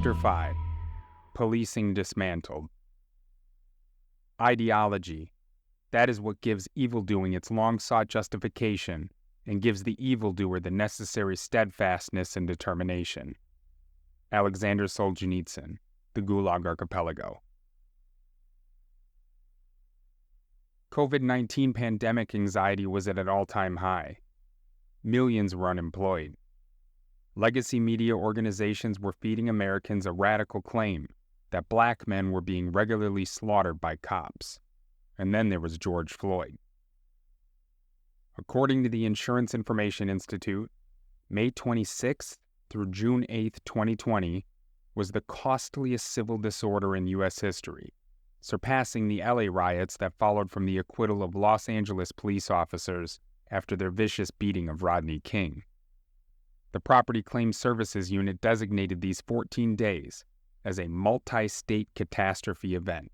Chapter 5. Policing Dismantled. Ideology. That is what gives evildoing its long-sought justification and gives the evildoer the necessary steadfastness and determination. Alexander Solzhenitsyn, The Gulag Archipelago. COVID-19 pandemic anxiety was at an all-time high. Millions were unemployed. Legacy media organizations were feeding Americans a radical claim that black men were being regularly slaughtered by cops. And then there was George Floyd. According to the Insurance Information Institute, May 26th through June 8th, 2020, was the costliest civil disorder in U.S. history, surpassing the LA riots that followed from the acquittal of Los Angeles police officers after their vicious beating of Rodney King. The Property Claims Services Unit designated these 14 days as a multi-state catastrophe event.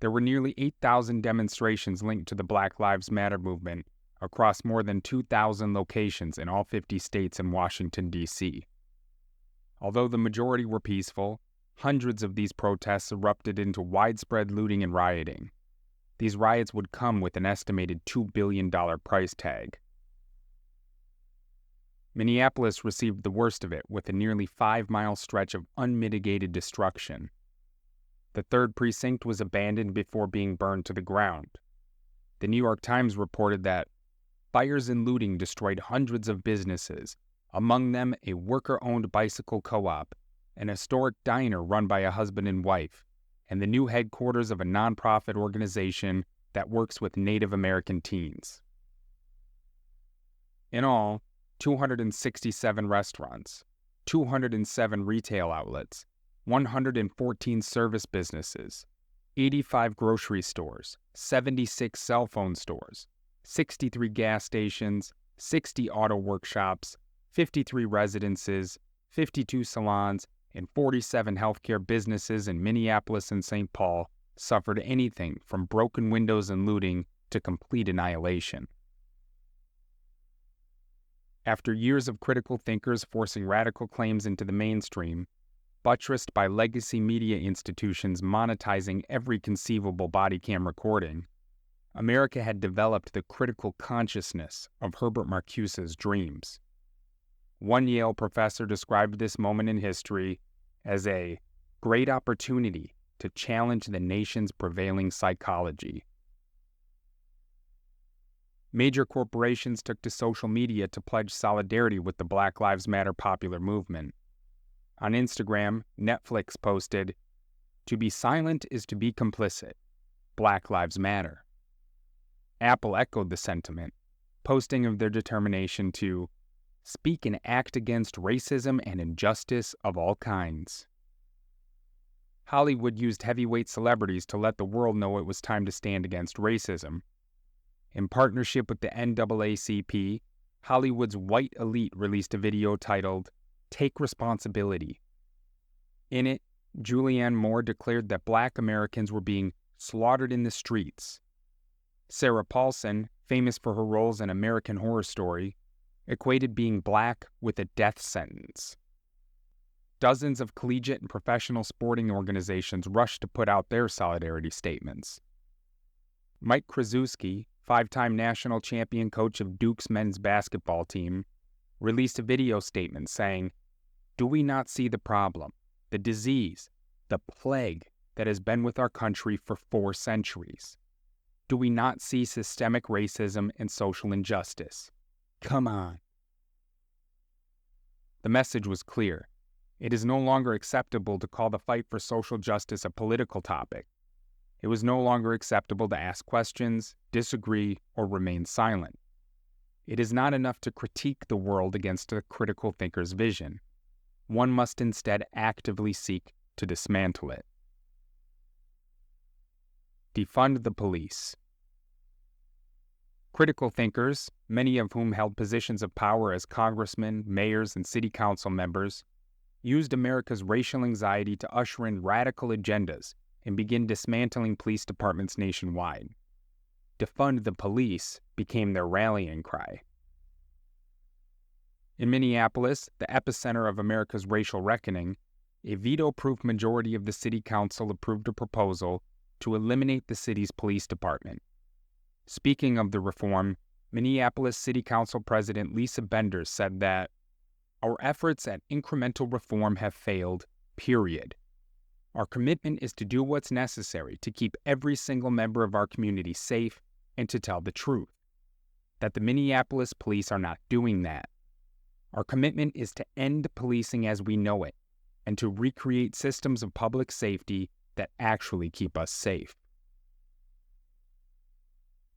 There were nearly 8,000 demonstrations linked to the Black Lives Matter movement across more than 2,000 locations in all 50 states and Washington, D.C. Although the majority were peaceful, hundreds of these protests erupted into widespread looting and rioting. These riots would come with an estimated $2 billion price tag. Minneapolis received the worst of it with a nearly 5-mile stretch of unmitigated destruction. The 3rd Precinct was abandoned before being burned to the ground. The New York Times reported that fires and looting destroyed hundreds of businesses, among them a worker-owned bicycle co-op, an historic diner run by a husband and wife, and the new headquarters of a nonprofit organization that works with Native American teens. In all, 267 restaurants, 207 retail outlets, 114 service businesses, 85 grocery stores, 76 cell phone stores, 63 gas stations, 60 auto workshops, 53 residences, 52 salons, and 47 healthcare businesses in Minneapolis and St. Paul suffered anything from broken windows and looting to complete annihilation. After years of critical thinkers forcing radical claims into the mainstream, buttressed by legacy media institutions monetizing every conceivable body cam recording, America had developed the critical consciousness of Herbert Marcuse's dreams. One Yale professor described this moment in history as a great opportunity to challenge the nation's prevailing psychology. Major corporations took to social media to pledge solidarity with the Black Lives Matter popular movement. On Instagram, Netflix posted, "To be silent is to be complicit. Black Lives Matter." Apple echoed the sentiment, posting of their determination to speak and act against racism and injustice of all kinds. Hollywood used heavyweight celebrities to let the world know it was time to stand against racism. In partnership with the NAACP, Hollywood's white elite released a video titled, "Take Responsibility." In it, Julianne Moore declared that black Americans were being slaughtered in the streets. Sarah Paulson, famous for her roles in American Horror Story, equated being black with a death sentence. Dozens of collegiate and professional sporting organizations rushed to put out their solidarity statements. Mike Krzyzewski, 5-time national champion coach of Duke's men's basketball team, released a video statement saying, "Do we not see the problem, the disease, the plague that has been with our country for 4 centuries? Do we not see systemic racism and social injustice? Come on." The message was clear. It is no longer acceptable to call the fight for social justice a political topic. It was no longer acceptable to ask questions, disagree, or remain silent. It is not enough to critique the world against a critical thinker's vision. One must instead actively seek to dismantle it. Defund the police. Critical thinkers, many of whom held positions of power as congressmen, mayors, and city council members, used America's racial anxiety to usher in radical agendas and begin dismantling police departments nationwide. Defund the police became their rallying cry. In Minneapolis, the epicenter of America's racial reckoning, a veto-proof majority of the city council approved a proposal to eliminate the city's police department. Speaking of the reform, Minneapolis City Council President Lisa Bender said that, "Our efforts at incremental reform have failed, period. Our commitment is to do what's necessary to keep every single member of our community safe and to tell the truth, that the Minneapolis police are not doing that. Our commitment is to end policing as we know it and to recreate systems of public safety that actually keep us safe."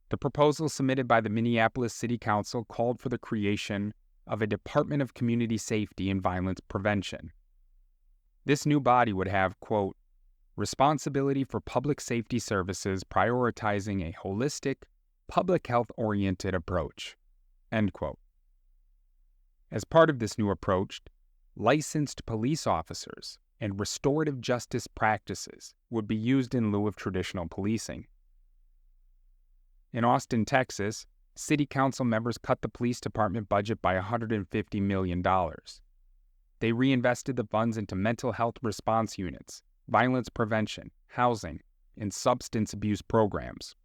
The proposal submitted by the Minneapolis City Council called for the creation of a Department of Community Safety and Violence Prevention. This new body would have, quote, responsibility for public safety services prioritizing a holistic, public health-oriented approach, end quote. As part of this new approach, licensed police officers and restorative justice practices would be used in lieu of traditional policing. In Austin, Texas, city council members cut the police department budget by $150 million. They reinvested the funds into mental health response units, violence prevention, housing, and substance abuse programs.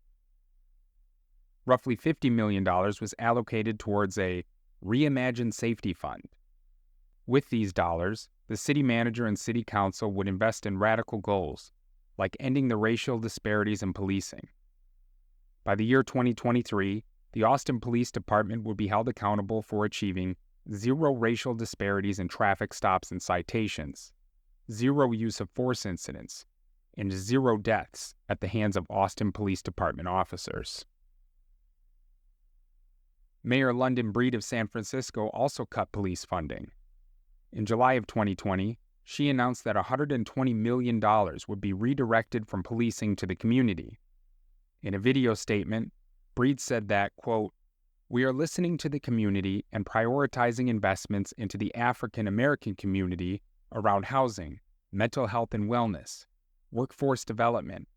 Roughly $50 million was allocated towards a Reimagined Safety Fund. With these dollars, the city manager and city council would invest in radical goals, like ending the racial disparities in policing. By the year 2023, the Austin Police Department would be held accountable for achieving zero racial disparities in traffic stops and citations, zero use of force incidents, and zero deaths at the hands of Austin Police Department officers. Mayor London Breed of San Francisco also cut police funding. In July of 2020, she announced that $120 million would be redirected from policing to the community. In a video statement, Breed said that, quote, "We are listening to the community and prioritizing investments into the African American community around housing, mental health and wellness, workforce development,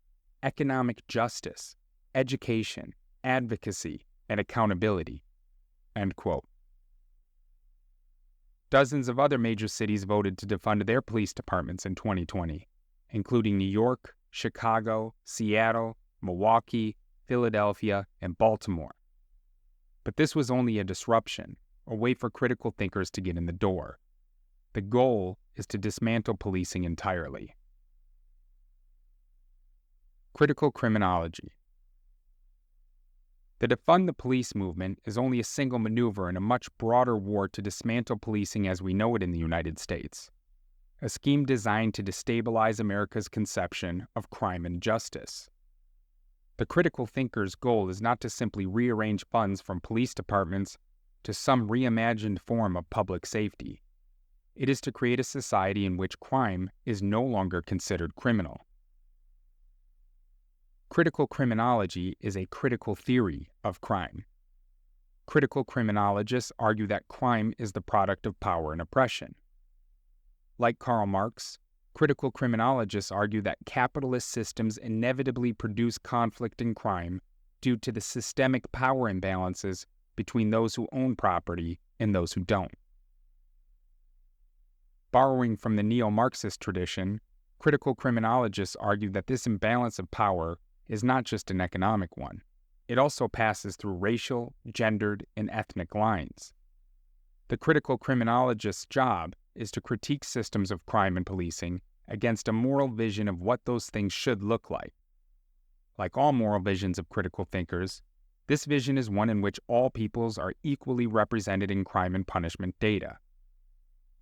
economic justice, education, advocacy, and accountability," end quote. Dozens of other major cities voted to defund their police departments in 2020, including New York, Chicago, Seattle, Milwaukee, Philadelphia, and Baltimore. But this was only a disruption, a way for critical thinkers to get in the door. The goal is to dismantle policing entirely. Critical criminology. The defund the police movement is only a single maneuver in a much broader war to dismantle policing as we know it in the United States, a scheme designed to destabilize America's conception of crime and justice. The critical thinker's goal is not to simply rearrange funds from police departments to some reimagined form of public safety. It is to create a society in which crime is no longer considered criminal. Critical criminology is a critical theory of crime. Critical criminologists argue that crime is the product of power and oppression. Like Karl Marx, critical criminologists argue that capitalist systems inevitably produce conflict and crime due to the systemic power imbalances between those who own property and those who don't. Borrowing from the neo-Marxist tradition, critical criminologists argue that this imbalance of power is not just an economic one. It also passes through racial, gendered, and ethnic lines. The critical criminologist's job is to critique systems of crime and policing against a moral vision of what those things should look like. Like all moral visions of critical thinkers, this vision is one in which all peoples are equally represented in crime and punishment data.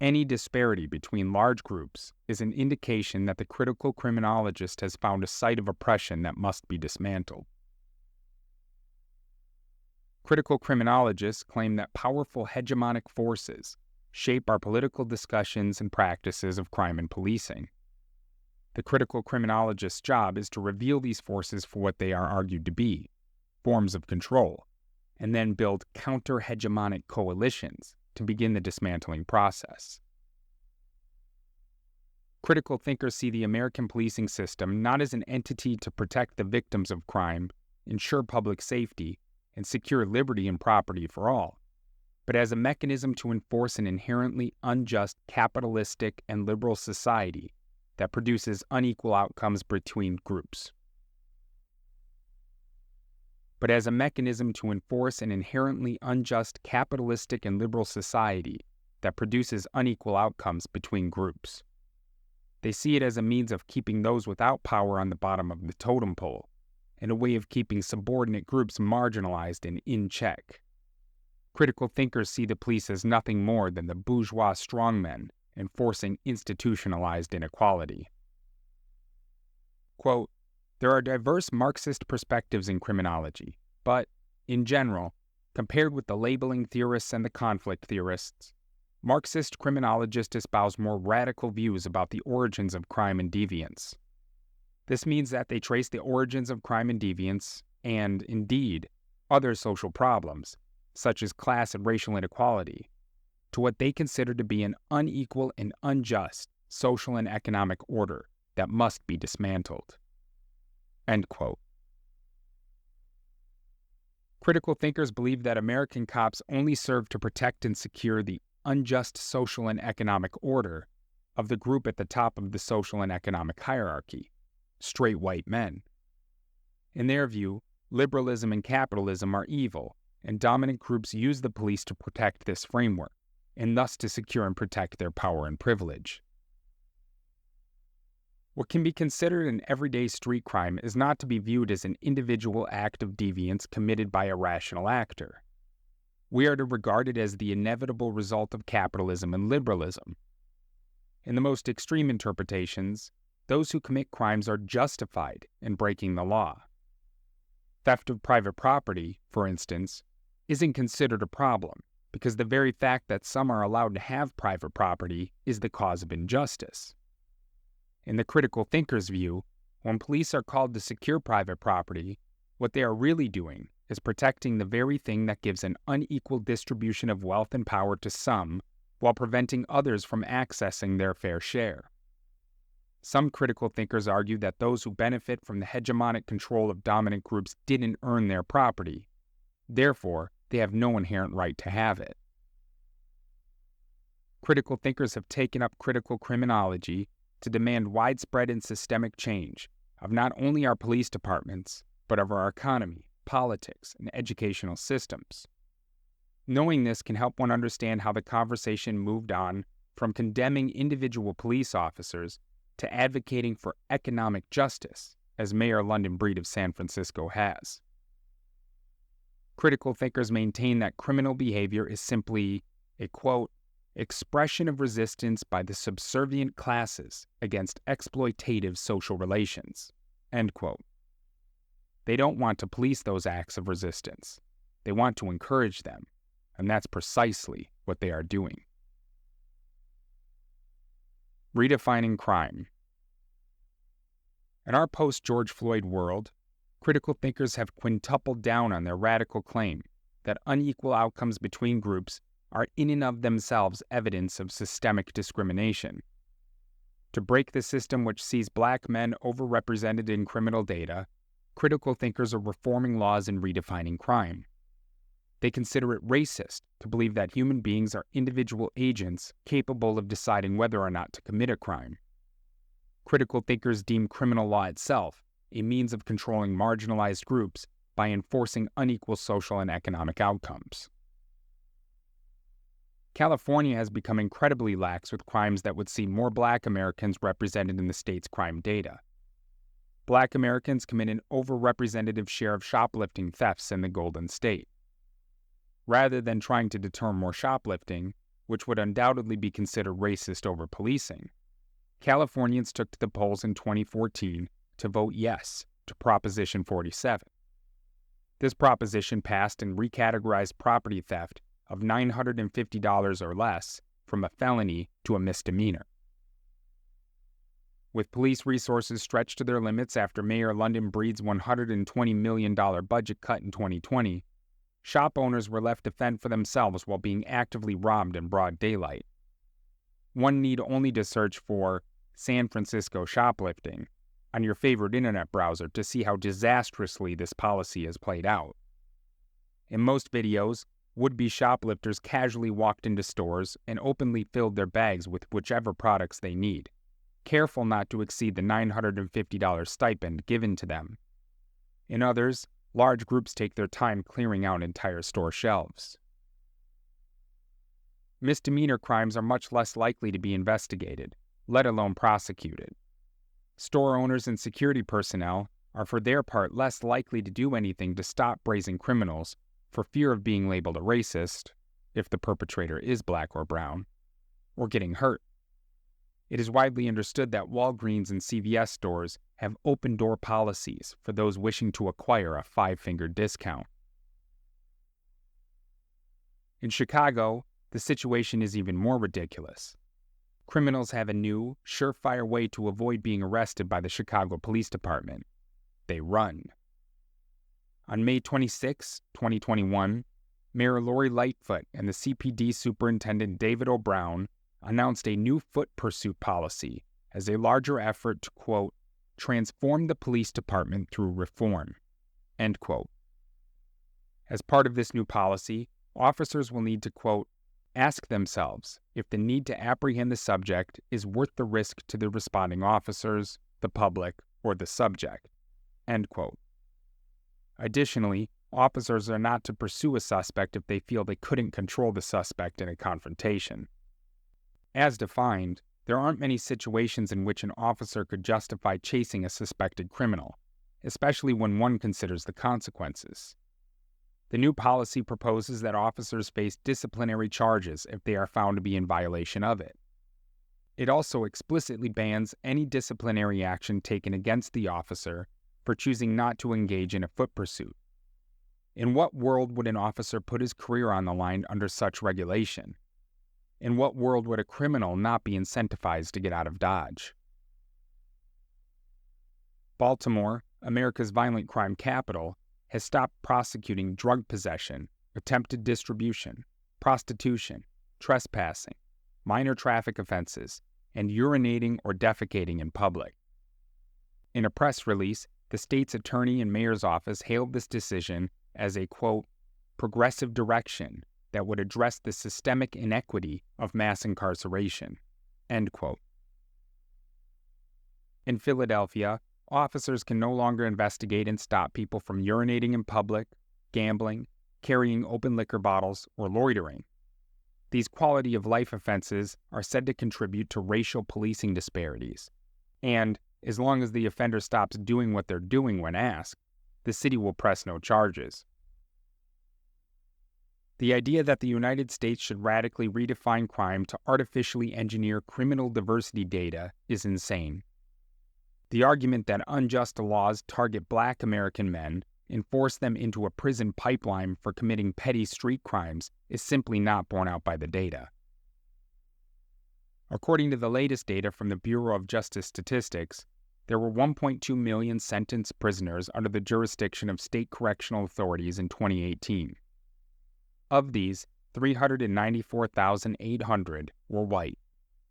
Any disparity between large groups is an indication that the critical criminologist has found a site of oppression that must be dismantled. Critical criminologists claim that powerful hegemonic forces shape our political discussions and practices of crime and policing. The critical criminologist's job is to reveal these forces for what they are argued to be, forms of control, and then build counter-hegemonic coalitions to begin the dismantling process. Critical thinkers see the American policing system not as an entity to protect the victims of crime, ensure public safety, and secure liberty and property for all, but as a mechanism to enforce an inherently unjust capitalistic and liberal society that produces unequal outcomes between groups. But as a mechanism to enforce an inherently unjust capitalistic and liberal society that produces unequal outcomes between groups. They see it as a means of keeping those without power on the bottom of the totem pole, and a way of keeping subordinate groups marginalized and in check. Critical thinkers see the police as nothing more than the bourgeois strongmen enforcing institutionalized inequality. Quote, "There are diverse Marxist perspectives in criminology, but, in general, compared with the labeling theorists and the conflict theorists, Marxist criminologists espouse more radical views about the origins of crime and deviance. This means that they trace the origins of crime and deviance, and, indeed, other social problems, such as class and racial inequality, to what they consider to be an unequal and unjust social and economic order that must be dismantled." End quote. Critical thinkers believe that American cops only serve to protect and secure the unjust social and economic order of the group at the top of the social and economic hierarchy, straight white men. In their view, liberalism and capitalism are evil, and dominant groups use the police to protect this framework, and thus to secure and protect their power and privilege. What can be considered an everyday street crime is not to be viewed as an individual act of deviance committed by a rational actor. We are to regard it as the inevitable result of capitalism and liberalism. In the most extreme interpretations, those who commit crimes are justified in breaking the law. Theft of private property, for instance, isn't considered a problem because the very fact that some are allowed to have private property is the cause of injustice. In the critical thinker's view, when police are called to secure private property, what they are really doing is protecting the very thing that gives an unequal distribution of wealth and power to some while preventing others from accessing their fair share. Some critical thinkers argue that those who benefit from the hegemonic control of dominant groups didn't earn their property. Therefore, they have no inherent right to have it. Critical thinkers have taken up critical criminology to demand widespread and systemic change of not only our police departments, but of our economy, politics, and educational systems. Knowing this can help one understand how the conversation moved on from condemning individual police officers to advocating for economic justice, as Mayor London Breed of San Francisco has. Critical thinkers maintain that criminal behavior is simply a, quote, "expression of resistance by the subservient classes against exploitative social relations," end quote. They don't want to police those acts of resistance. They want to encourage them, and that's precisely what they are doing. Redefining crime. In our post-George Floyd world, critical thinkers have quintupled down on their radical claim that unequal outcomes between groups are in and of themselves evidence of systemic discrimination. To break the system which sees black men overrepresented in criminal data, critical thinkers are reforming laws and redefining crime. They consider it racist to believe that human beings are individual agents capable of deciding whether or not to commit a crime. Critical thinkers deem criminal law itself a means of controlling marginalized groups by enforcing unequal social and economic outcomes. California has become incredibly lax with crimes that would see more black Americans represented in the state's crime data. Black Americans commit an overrepresentative share of shoplifting thefts in the Golden State. Rather than trying to deter more shoplifting, which would undoubtedly be considered racist over policing, Californians took to the polls in 2014 to vote yes to Proposition 47. This proposition passed and recategorized property theft of $950 or less from a felony to a misdemeanor. With police resources stretched to their limits after Mayor London Breed's $120 million budget cut in 2020, shop owners were left to fend for themselves while being actively robbed in broad daylight. One need only to search for San Francisco shoplifting on your favorite internet browser to see how disastrously this policy has played out. In most videos, would-be shoplifters casually walked into stores and openly filled their bags with whichever products they need, careful not to exceed the $950 stipend given to them. In others, large groups take their time clearing out entire store shelves. Misdemeanor crimes are much less likely to be investigated, let alone prosecuted. Store owners and security personnel are for their part less likely to do anything to stop brazen criminals for fear of being labeled a racist, if the perpetrator is black or brown, or getting hurt. It is widely understood that Walgreens and CVS stores have open-door policies for those wishing to acquire a five-finger discount. In Chicago, the situation is even more ridiculous. Criminals have a new, surefire way to avoid being arrested by the Chicago Police Department. They run. On May 26, 2021, Mayor Lori Lightfoot and the CPD Superintendent David O'Brown announced a new foot pursuit policy as a larger effort to, quote, transform the police department through reform, end quote. As part of this new policy, officers will need to, quote, ask themselves if the need to apprehend the subject is worth the risk to the responding officers, the public, or the subject, end quote. Additionally, officers are not to pursue a suspect if they feel they couldn't control the suspect in a confrontation. As defined, there aren't many situations in which an officer could justify chasing a suspected criminal, especially when one considers the consequences. The new policy proposes that officers face disciplinary charges if they are found to be in violation of it. It also explicitly bans any disciplinary action taken against the officer for choosing not to engage in a foot pursuit. In what world would an officer put his career on the line under such regulation? In what world would a criminal not be incentivized to get out of Dodge? Baltimore, America's violent crime capital, has stopped prosecuting drug possession, attempted distribution, prostitution, trespassing, minor traffic offenses, and urinating or defecating in public. In a press release, the state's attorney and mayor's office hailed this decision as a, quote, progressive direction that would address the systemic inequity of mass incarceration, end quote. In Philadelphia, officers can no longer investigate and stop people from urinating in public, gambling, carrying open liquor bottles, or loitering. These quality-of-life offenses are said to contribute to racial policing disparities, and as long as the offender stops doing what they're doing when asked, the city will press no charges. The idea that the United States should radically redefine crime to artificially engineer criminal diversity data is insane. The argument that unjust laws target Black American men and force them into a prison pipeline for committing petty street crimes is simply not borne out by the data. According to the latest data from the Bureau of Justice Statistics, there were 1.2 million sentenced prisoners under the jurisdiction of state correctional authorities in 2018. Of these, 394,800 were white,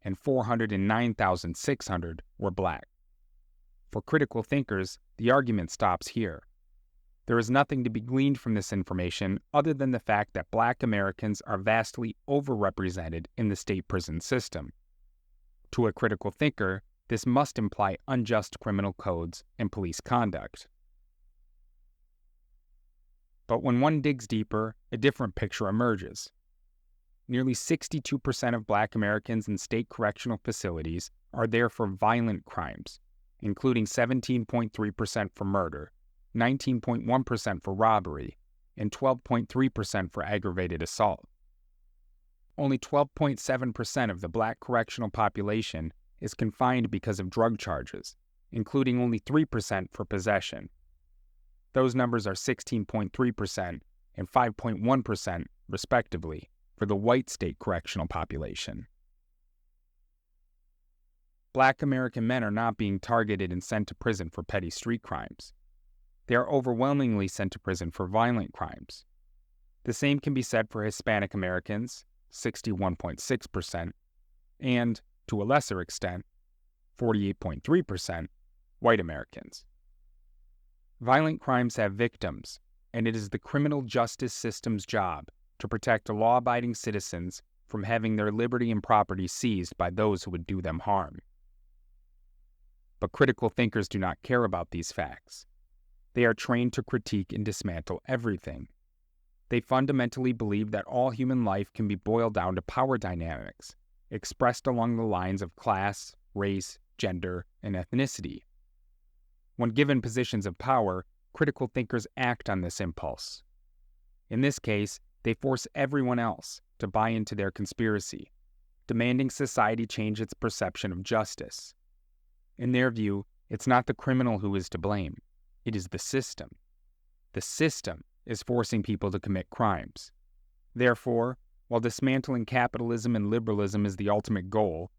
and 409,600 were Black. For critical thinkers, the argument stops here. There is nothing to be gleaned from this information other than the fact that Black Americans are vastly overrepresented in the state prison system. To a critical thinker, this must imply unjust criminal codes and police conduct. But when one digs deeper, a different picture emerges. Nearly 62% of Black Americans in state correctional facilities are there for violent crimes, including 17.3% for murder, 19.1% for robbery, and 12.3% for aggravated assault. Only 12.7% of the Black correctional population is confined because of drug charges, including only 3% for possession. Those numbers are 16.3% and 5.1%, respectively, for the white state correctional population. Black American men are not being targeted and sent to prison for petty street crimes. They are overwhelmingly sent to prison for violent crimes. The same can be said for Hispanic Americans, 61.6%, and, to a lesser extent, 48.3%, white Americans. Violent crimes have victims, and it is the criminal justice system's job to protect law-abiding citizens from having their liberty and property seized by those who would do them harm. But critical thinkers do not care about these facts. They are trained to critique and dismantle everything. They fundamentally believe that all human life can be boiled down to power dynamics, expressed along the lines of class, race, gender, and ethnicity. When given positions of power, critical thinkers act on this impulse. In this case, they force everyone else to buy into their conspiracy, demanding society change its perception of justice. In their view, it's not the criminal who is to blame. It is the system. The system is forcing people to commit crimes. Therefore, while dismantling capitalism and liberalism is the ultimate goal,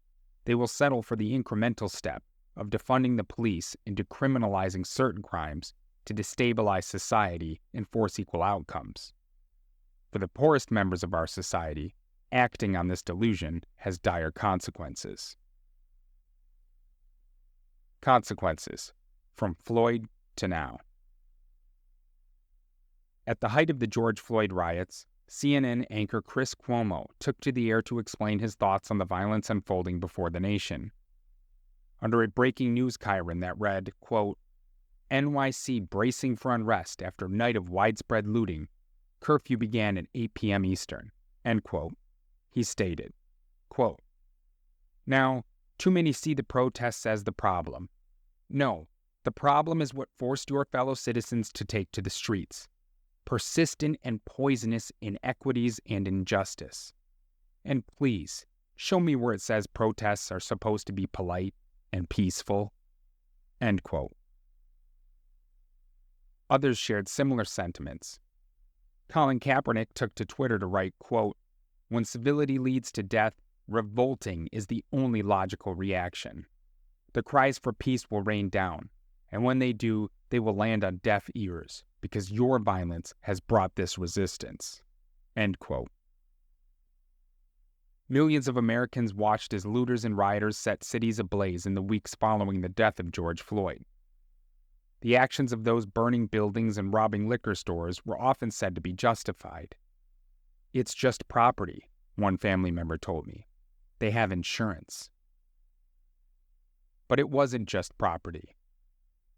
they will settle for the incremental step of defunding the police and decriminalizing certain crimes to destabilize society and force equal outcomes. For the poorest members of our society, acting on this delusion has dire consequences. Consequences, from Floyd to now. At the height of the George Floyd riots, CNN anchor Chris Cuomo took to the air to explain his thoughts on the violence unfolding before the nation. Under a breaking news chyron that read, quote, "NYC bracing for unrest after night of widespread looting. Curfew began at 8 p.m. Eastern," end quote, he stated, quote, "Now, too many see the protests as the problem. No, the problem is what forced your fellow citizens to take to the streets. Persistent and poisonous inequities and injustice. And please, show me where it says protests are supposed to be polite and peaceful," end quote. Others shared similar sentiments. Colin Kaepernick took to Twitter to write, quote, "When civility leads to death, revolting is the only logical reaction. The cries for peace will rain down, and when they do, they will land on deaf ears, because your violence has brought this resistance," end quote. Millions of Americans watched as looters and rioters set cities ablaze in the weeks following the death of George Floyd. The actions of those burning buildings and robbing liquor stores were often said to be justified. "It's just property," one family member told me. "They have insurance." But it wasn't just property.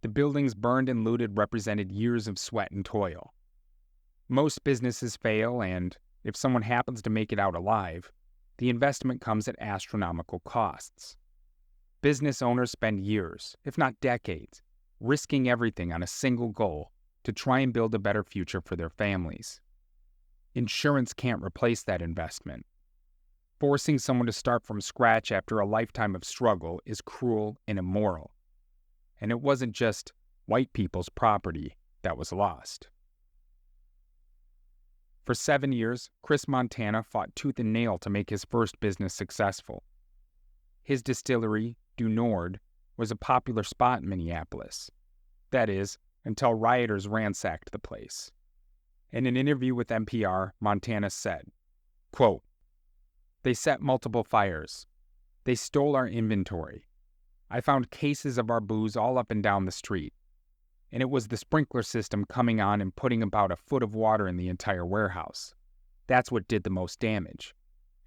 The buildings burned and looted represented years of sweat and toil. Most businesses fail, and if someone happens to make it out alive, the investment comes at astronomical costs. Business owners spend years, if not decades, risking everything on a single goal to try and build a better future for their families. Insurance can't replace that investment. Forcing someone to start from scratch after a lifetime of struggle is cruel and immoral. And it wasn't just white people's property that was lost. For 7 years, Chris Montana fought tooth and nail to make his first business successful. His distillery, Du Nord, was a popular spot in Minneapolis. That is, until rioters ransacked the place. In an interview with NPR, Montana said, quote, "They set multiple fires. They stole our inventory. I found cases of our booze all up and down the street. And it was the sprinkler system coming on and putting about a foot of water in the entire warehouse. That's what did the most damage.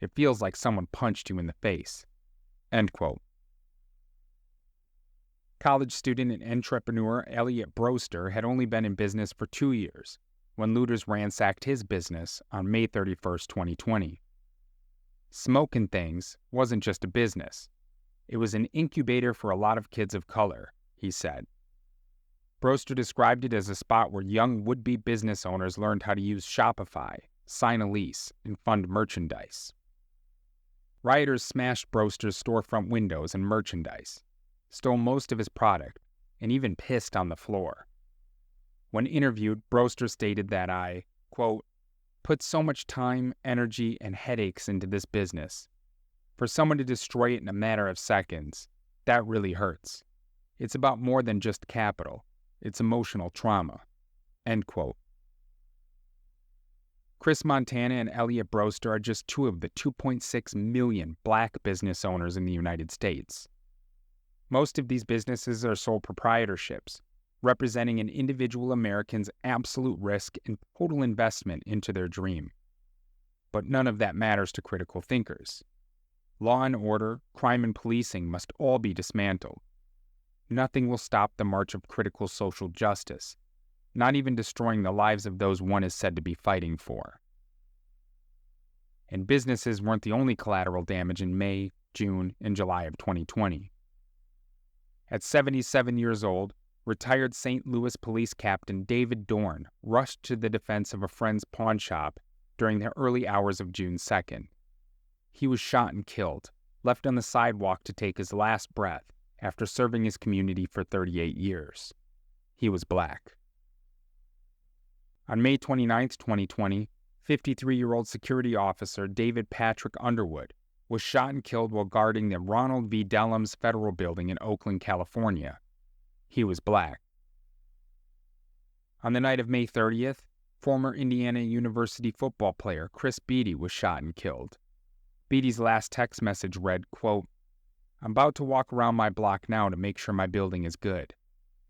It feels like someone punched you in the face." End quote. College student and entrepreneur Elliot Broster had only been in business for 2 years when looters ransacked his business on May 31st, 2020. Smokin' Things wasn't just a business. It was an incubator for a lot of kids of color, he said. Broster described it as a spot where young would-be business owners learned how to use Shopify, sign a lease, and fund merchandise. Rioters smashed Broster's storefront windows and merchandise, stole most of his product, and even pissed on the floor. When interviewed, Broster stated that I, quote, "put so much time, energy, and headaches into this business. For someone to destroy it in a matter of seconds, that really hurts. It's about more than just capital. It's emotional trauma." End quote. Chris Montana and Elliot Broster are just two of the 2.6 million black business owners in the United States. Most of these businesses are sole proprietorships, representing an individual American's absolute risk and total investment into their dream. but none of that matters to critical thinkers. Law and order, crime and policing must all be dismantled. Nothing will stop the march of critical social justice, not even destroying the lives of those one is said to be fighting for. And businesses weren't the only collateral damage in May, June, and July of 2020. At 77 years old, retired St. Louis police captain David Dorn rushed to the defense of a friend's pawn shop during the early hours of June 2nd. He was shot and killed, left on the sidewalk to take his last breath after serving his community for 38 years. He was Black. On May 29, 2020, 53-year-old security officer David Patrick Underwood was shot and killed while guarding the Ronald V. Dellums Federal Building in Oakland, California. He was Black. On the night of May 30th, former Indiana University football player Chris Beatty was shot and killed. Beatty's last text message read, quote, "I'm about to walk around my block now to make sure my building is good."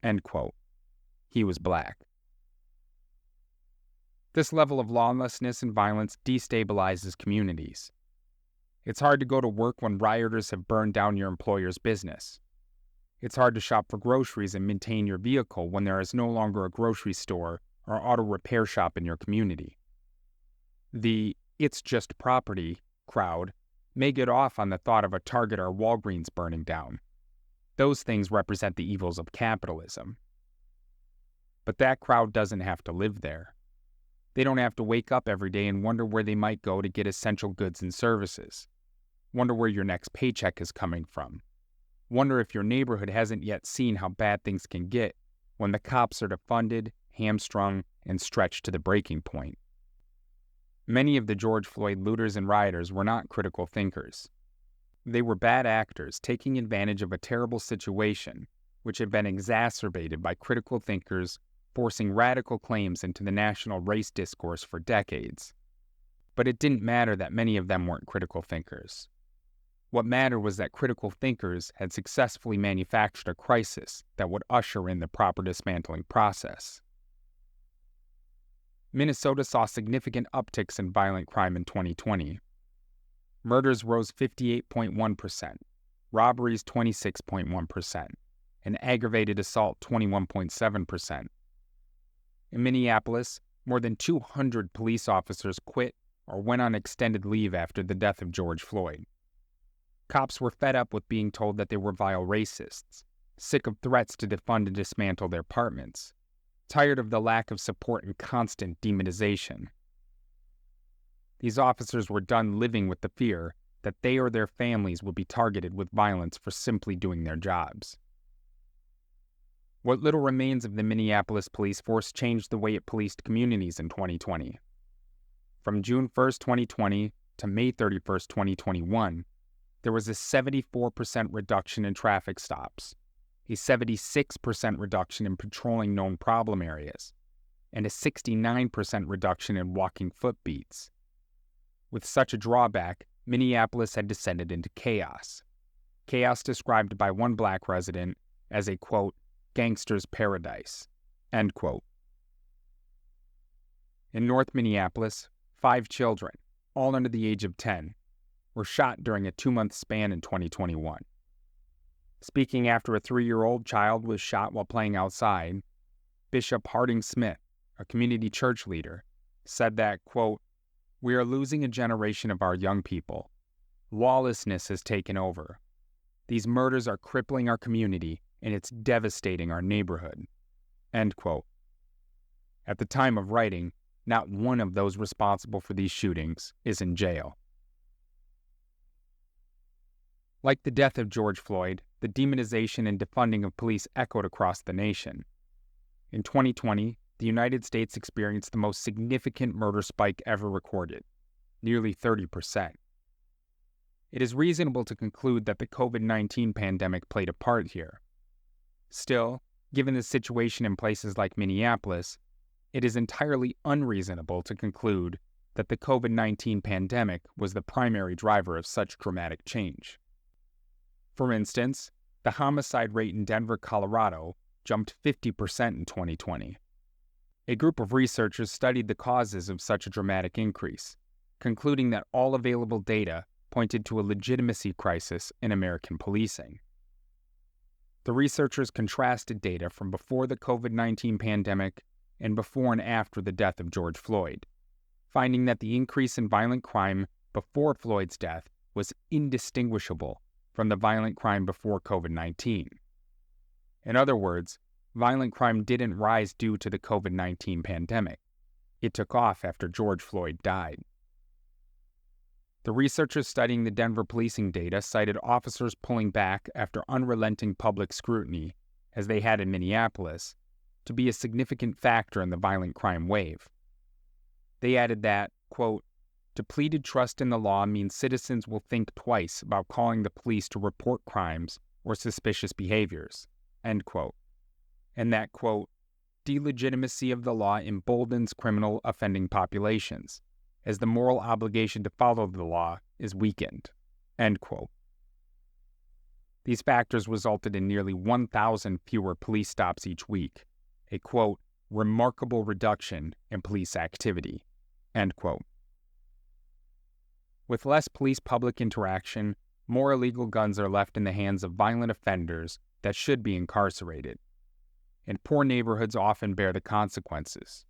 End quote. He was Black. This level of lawlessness and violence destabilizes communities. It's hard to go to work when rioters have burned down your employer's business. It's hard to shop for groceries and maintain your vehicle when there is no longer a grocery store or auto repair shop in your community. The "it's just property" crowd may get off on the thought of a Target or Walgreens burning down. Those things represent the evils of capitalism. But that crowd doesn't have to live there. They don't have to wake up every day and wonder where they might go to get essential goods and services. Wonder where your next paycheck is coming from. Wonder if your neighborhood hasn't yet seen how bad things can get when the cops are defunded, hamstrung, and stretched to the breaking point. Many of the George Floyd looters and rioters were not critical thinkers. They were bad actors taking advantage of a terrible situation, which had been exacerbated by critical thinkers forcing radical claims into the national race discourse for decades. But it didn't matter that many of them weren't critical thinkers. What mattered was that critical thinkers had successfully manufactured a crisis that would usher in the proper dismantling process. Minnesota saw significant upticks in violent crime in 2020. Murders rose 58.1%, robberies 26.1%, and aggravated assault 21.7%. In Minneapolis, more than 200 police officers quit or went on extended leave after the death of George Floyd. Cops were fed up with being told that they were vile racists, sick of threats to defund and dismantle their departments, tired of the lack of support and constant demonization. These officers were done living with the fear that they or their families would be targeted with violence for simply doing their jobs. What little remains of the Minneapolis police force changed the way it policed communities in 2020. From June 1st, 2020 to May 31st, 2021, there was a 74% reduction in traffic stops, a 76% reduction in patrolling known problem areas, and a 69% reduction in walking foot beats. With such a drawback, Minneapolis had descended into chaos. Chaos described by one Black resident as a, quote, "gangster's paradise," end quote. In North Minneapolis, 5 children, all under the age of 10, were shot during a 2-month span in 2021. Speaking after a 3-year-old child was shot while playing outside, Bishop Harding Smith, a community church leader, said that, quote, "We are losing a generation of our young people. Lawlessness has taken over. These murders are crippling our community, and it's devastating our neighborhood," end quote. At the time of writing, not one of those responsible for these shootings is in jail. Like the death of George Floyd, the demonization and defunding of police echoed across the nation. In 2020, the United States experienced the most significant murder spike ever recorded, nearly 30%. It is reasonable to conclude that the COVID-19 pandemic played a part here. Still, given the situation in places like Minneapolis, it is entirely unreasonable to conclude that the COVID-19 pandemic was the primary driver of such dramatic change. For instance, the homicide rate in Denver, Colorado, jumped 50% in 2020. A group of researchers studied the causes of such a dramatic increase, concluding that all available data pointed to a legitimacy crisis in American policing. The researchers contrasted data from before the COVID-19 pandemic and before and after the death of George Floyd, finding that the increase in violent crime before Floyd's death was indistinguishable from the violent crime before COVID-19. In other words, violent crime didn't rise due to the COVID-19 pandemic. It took off after George Floyd died. The researchers studying the Denver policing data cited officers pulling back after unrelenting public scrutiny, as they had in Minneapolis, to be a significant factor in the violent crime wave. They added that, quote, "Depleted trust in the law means citizens will think twice about calling the police to report crimes or suspicious behaviors," end quote. And that, quote, "Delegitimacy of the law emboldens criminal offending populations, as the moral obligation to follow the law is weakened," end quote. These factors resulted in nearly 1,000 fewer police stops each week, a, quote, "remarkable reduction in police activity," end quote. With less police-public interaction, more illegal guns are left in the hands of violent offenders that should be incarcerated, and poor neighborhoods often bear the consequences.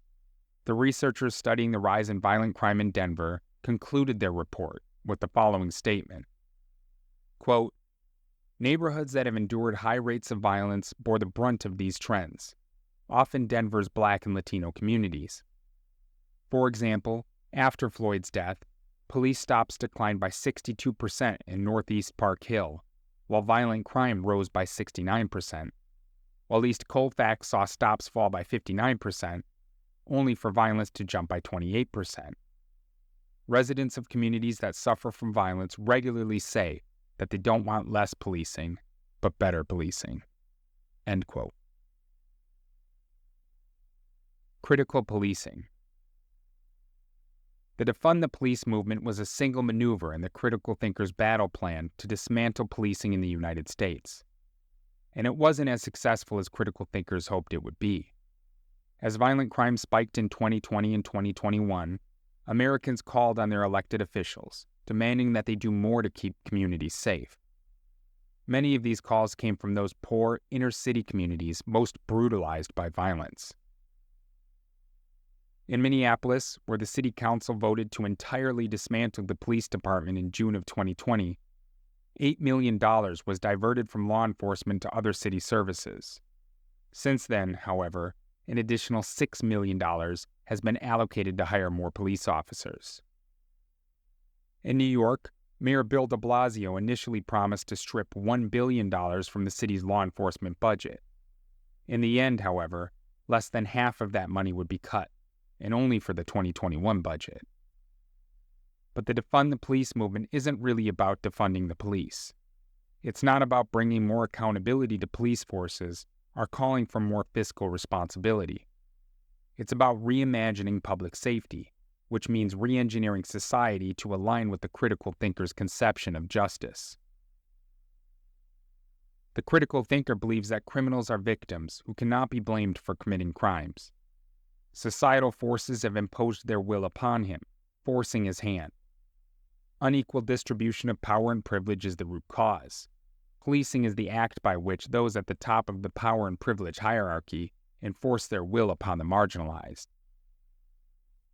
The researchers studying the rise in violent crime in Denver concluded their report with the following statement, quote, "Neighborhoods that have endured high rates of violence bore the brunt of these trends, often Denver's Black and Latino communities. For example, after Floyd's death, police stops declined by 62% in Northeast Park Hill, while violent crime rose by 69%, while East Colfax saw stops fall by 59%, only for violence to jump by 28%. Residents of communities that suffer from violence regularly say that they don't want less policing, but better policing," end quote. Critical policing. The defund the police movement was a single maneuver in the critical thinkers' battle plan to dismantle policing in the United States. And it wasn't as successful as critical thinkers hoped it would be. As violent crime spiked in 2020 and 2021, Americans called on their elected officials, demanding that they do more to keep communities safe. Many of these calls came from those poor, inner-city communities most brutalized by violence. In Minneapolis, where the city council voted to entirely dismantle the police department in June of 2020, $8 million was diverted from law enforcement to other city services. Since then, however, an additional $6 million has been allocated to hire more police officers. In New York, Mayor Bill de Blasio initially promised to strip $1 billion from the city's law enforcement budget. In the end, however, less than half of that money would be cut, and only for the 2021 budget. But the defund the police movement isn't really about defunding the police. It's not about bringing more accountability to police forces or calling for more fiscal responsibility. It's about reimagining public safety, which means re-engineering society to align with the critical thinker's conception of justice. The critical thinker believes that criminals are victims who cannot be blamed for committing crimes. Societal forces have imposed their will upon him, forcing his hand. Unequal distribution of power and privilege is the root cause. Policing is the act by which those at the top of the power and privilege hierarchy enforce their will upon the marginalized.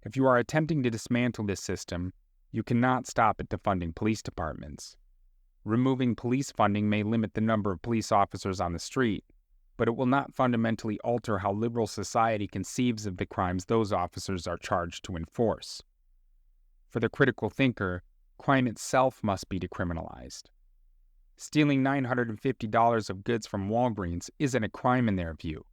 If you are attempting to dismantle this system, you cannot stop at defunding police departments. Removing police funding may limit the number of police officers on the street, but it will not fundamentally alter how liberal society conceives of the crimes those officers are charged to enforce. For the critical thinker, crime itself must be decriminalized. Stealing $950 of goods from Walgreens isn't a crime in their view.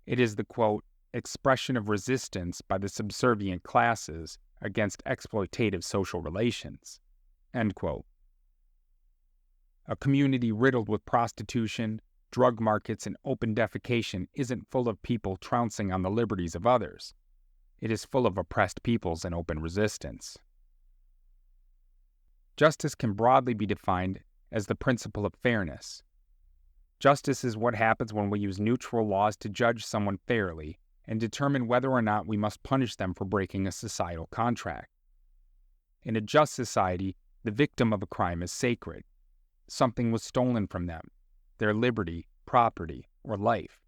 It is the, quote, "expression of resistance by the subservient classes against exploitative social relations," end quote. A community riddled with prostitution, drug markets, and open defecation isn't full of people trouncing on the liberties of others. It is full of oppressed peoples and open resistance. Justice can broadly be defined as the principle of fairness. Justice is what happens when we use neutral laws to judge someone fairly and determine whether or not we must punish them for breaking a societal contract. In a just society, the victim of a crime is sacred. Something was stolen from them, their liberty, property, or life.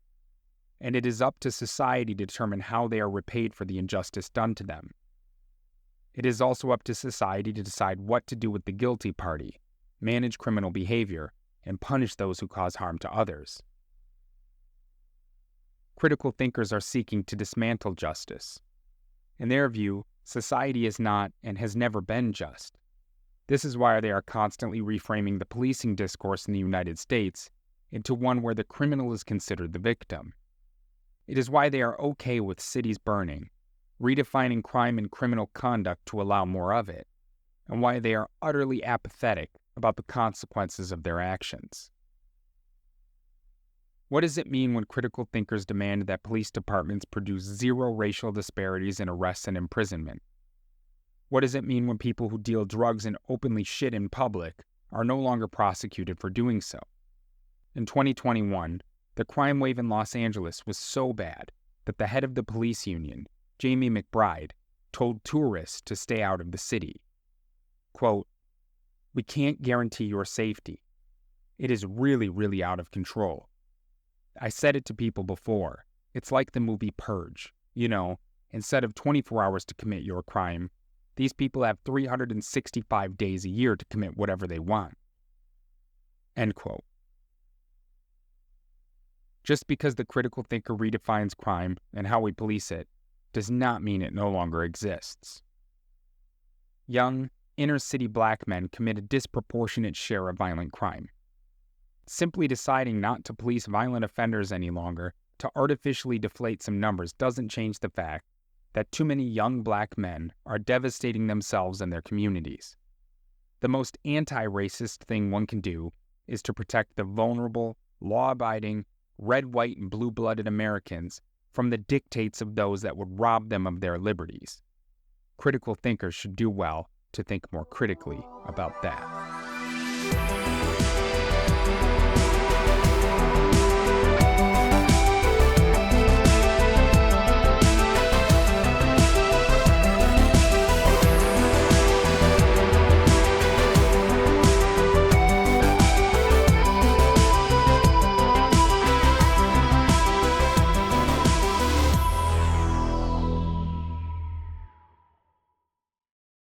And it is up to society to determine how they are repaid for the injustice done to them. It is also up to society to decide what to do with the guilty party, manage criminal behavior, and punish those who cause harm to others. Critical thinkers are seeking to dismantle justice. In their view, society is not and has never been just. This is why they are constantly reframing the policing discourse in the United States into one where the criminal is considered the victim. It is why they are okay with cities burning, redefining crime and criminal conduct to allow more of it, and why they are utterly apathetic about the consequences of their actions. What does it mean when critical thinkers demand that police departments produce zero racial disparities in arrests and imprisonment? What does it mean when people who deal drugs and openly shit in public are no longer prosecuted for doing so? In 2021, the crime wave in Los Angeles was so bad that the head of the police union, Jamie McBride, told tourists to stay out of the city. Quote, "We can't guarantee your safety. It is really, really out of control. I said it to people before. It's like the movie Purge. You know, instead of 24 hours to commit your crime, these people have 365 days a year to commit whatever they want." End quote. Just because the critical thinker redefines crime and how we police it does not mean it no longer exists. Young, inner-city black men commit a disproportionate share of violent crime. Simply deciding not to police violent offenders any longer to artificially deflate some numbers doesn't change the fact that too many young black men are devastating themselves and their communities. The most anti-racist thing one can do is to protect the vulnerable, law-abiding, red, white, and blue-blooded Americans from the dictates of those that would rob them of their liberties. Critical thinkers should do well to think more critically about that.